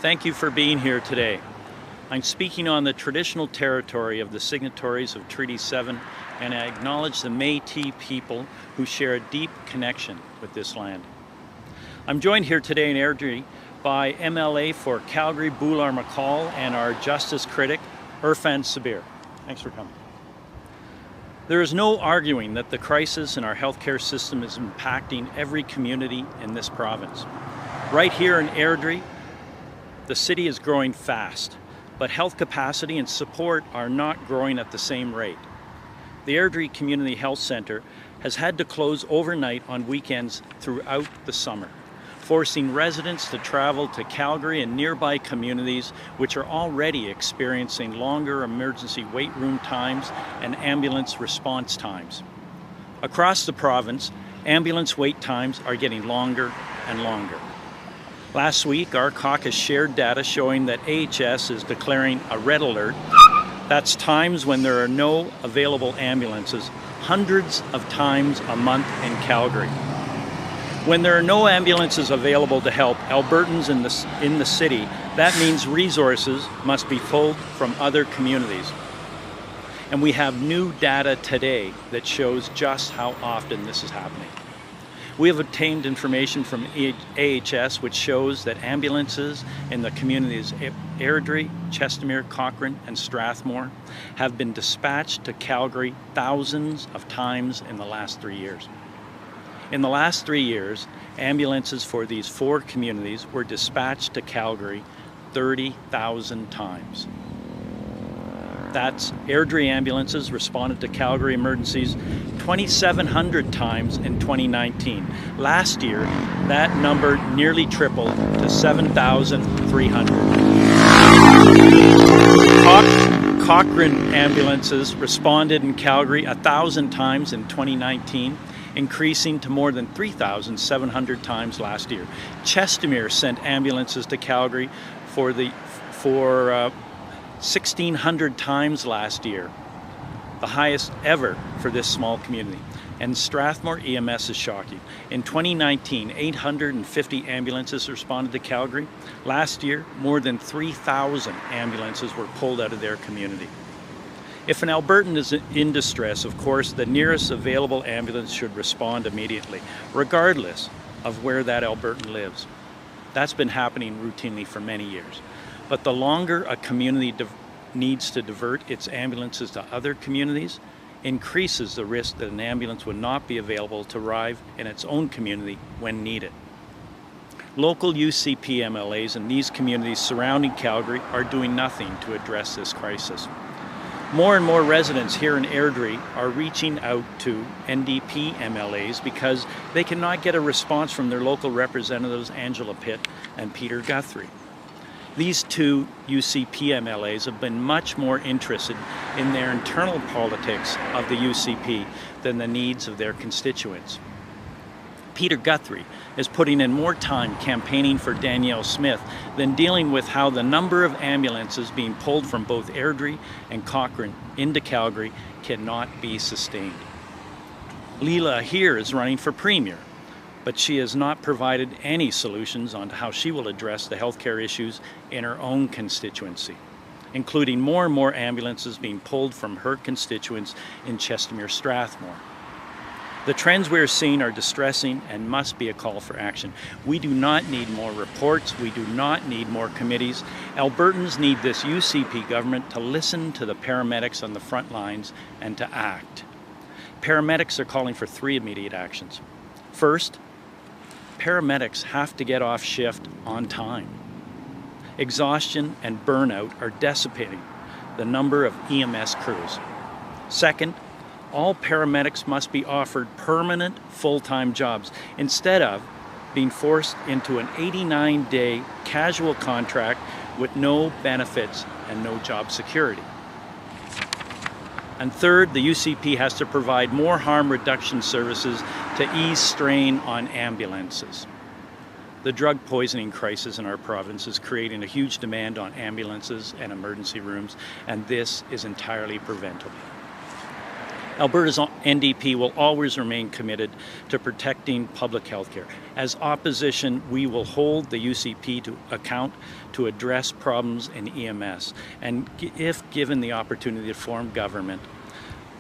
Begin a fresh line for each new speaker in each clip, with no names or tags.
Thank you for being here today. I'm speaking on the traditional territory of the signatories of Treaty 7, and I acknowledge the Métis people who share a deep connection with this land. I'm joined here today in Airdrie by MLA for Calgary, Boulard-McCall, and our Justice Critic, Irfan Sabir. Thanks for coming. There is no arguing that the crisis in our healthcare system is impacting every community in this province. Right here in Airdrie, the city is growing fast, but health capacity and support are not growing at the same rate. The Airdrie Community Health Centre has had to close overnight on weekends throughout the summer, forcing residents to travel to Calgary and nearby communities which are already experiencing longer emergency wait room times and ambulance response times. Across the province, ambulance wait times are getting longer and longer. Last week, our caucus shared data showing that AHS is declaring a red alert. That's times when there are no available ambulances, hundreds of times a month in Calgary. When there are no ambulances available to help Albertans in the city, that means resources must be pulled from other communities. And we have new data today that shows just how often this is happening. We have obtained information from AHS which shows that ambulances in the communities Airdrie, Chestermere, Cochrane, and Strathmore have been dispatched to Calgary thousands of times in the last 3 years. In the last 3 years, ambulances for these 4 communities were dispatched to Calgary 30,000 times. That's Airdrie ambulances responded to Calgary emergencies 2,700 times in 2019. Last year, that number nearly tripled to 7,300. Cochrane ambulances responded in Calgary 1,000 times in 2019, increasing to more than 3,700 times last year. Chestermere sent ambulances to Calgary for 1,600 times last year, the highest ever for this small community. And Strathmore EMS is shocking. In 2019, 850 ambulances responded to Calgary. Last year, more than 3,000 ambulances were pulled out of their community. If an Albertan is in distress, of course, the nearest available ambulance should respond immediately, regardless of where that Albertan lives. That's been happening routinely for many years. But the longer a community needs to divert its ambulances to other communities, increases the risk that an ambulance would not be available to arrive in its own community when needed. Local UCP MLAs in these communities surrounding Calgary are doing nothing to address this crisis. More and more residents here in Airdrie are reaching out to NDP MLAs because they cannot get a response from their local representatives Angela Pitt and Peter Guthrie. These 2 UCP MLAs have been much more interested in their internal politics of the UCP than the needs of their constituents. Peter Guthrie is putting in more time campaigning for Danielle Smith than dealing with how the number of ambulances being pulled from both Airdrie and Cochrane into Calgary cannot be sustained. Leela here is running for Premier, but she has not provided any solutions on how she will address the healthcare issues in her own constituency, including more and more ambulances being pulled from her constituents in Chestermere, Strathmore. The trends we're seeing are distressing and must be a call for action. We do not need more reports. We do not need more committees. Albertans need this UCP government to listen to the paramedics on the front lines and to act. Paramedics are calling for 3 immediate actions. First, paramedics have to get off shift on time. Exhaustion and burnout are dissipating the number of EMS crews. Second, all paramedics must be offered permanent full-time jobs instead of being forced into an 89-day casual contract with no benefits and no job security. And third, the UCP has to provide more harm reduction services to ease strain on ambulances. The drug poisoning crisis in our province is creating a huge demand on ambulances and emergency rooms, and this is entirely preventable. Alberta's NDP will always remain committed to protecting public health care. As opposition, we will hold the UCP to account to address problems in EMS. And if given the opportunity to form government,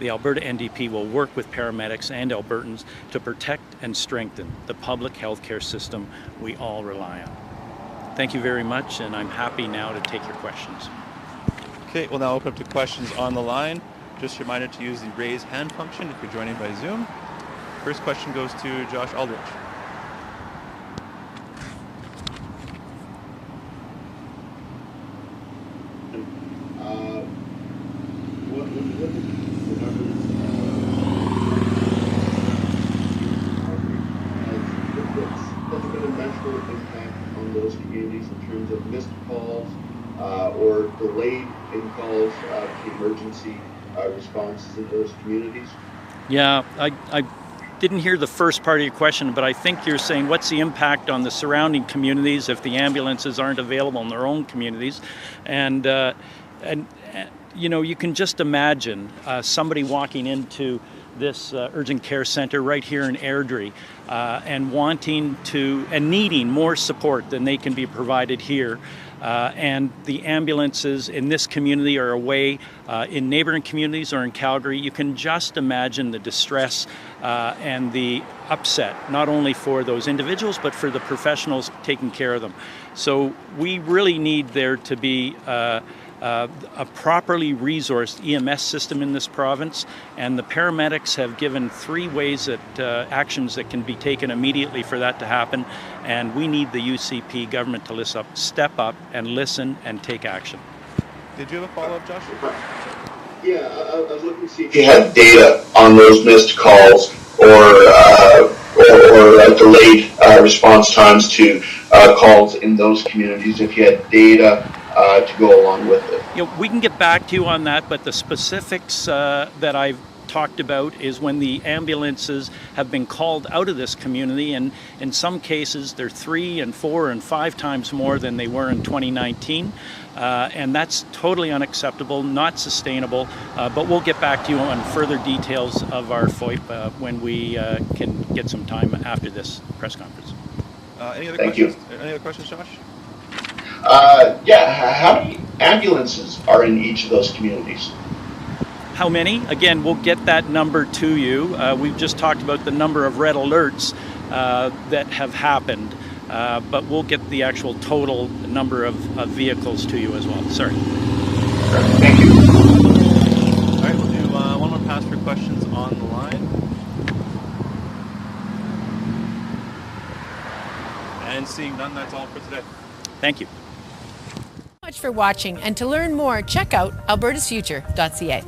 the Alberta NDP will work with paramedics and Albertans to protect and strengthen the public health care system we all rely on. Thank you very much, and I'm happy now to take your questions.
Okay, we'll now open up to questions on the line. Just a reminder to use the raise hand function if you're joining by Zoom. First question goes to Josh Aldrich.
Has there been a measurable impact on those communities in terms of missed calls or delayed in calls to emergency responses in those communities?
Yeah, I didn't hear the first part of your question, but I think you're saying what's the impact on the surrounding communities if the ambulances aren't available in their own communities, and you know, you can just imagine somebody walking into this urgent care center right here in Airdrie and wanting to and needing more support than they can be provided here. And the ambulances in this community are away in neighboring communities or in Calgary. You can just imagine the distress and the upset, not only for those individuals, but for the professionals taking care of them. So we really need there to be a properly resourced EMS system in this province, and the paramedics have given 3 ways that actions that can be taken immediately for that to happen, and we need the UCP government to step up and listen and take action.
Did you have a follow-up, Josh?
Yeah, I was looking to see if you had data on those missed calls or delayed response times to calls in those communities, if you had data to go along with it.
You know, we can get back to you on that, but the specifics that I've talked about is when the ambulances have been called out of this community, and in some cases they're 3 and 4 and 5 times more than they were in 2019, and that's totally unacceptable, not sustainable, but we'll get back to you on further details of our FOIP when we can get some time after this press conference.
Any other
Thank
questions?
you.
Any other questions, Josh?
Yeah, how many ambulances are in each of those communities?
How many? Again, we'll get that number to you. We've just talked about the number of red alerts that have happened, but we'll get the actual total number of vehicles to you as well. Sorry.
Thank you.
All right, we'll do one more pass for questions on the line. And seeing none, that's all for today.
Thank you.
Much for watching, and to learn more, check out albertasfuture.ca.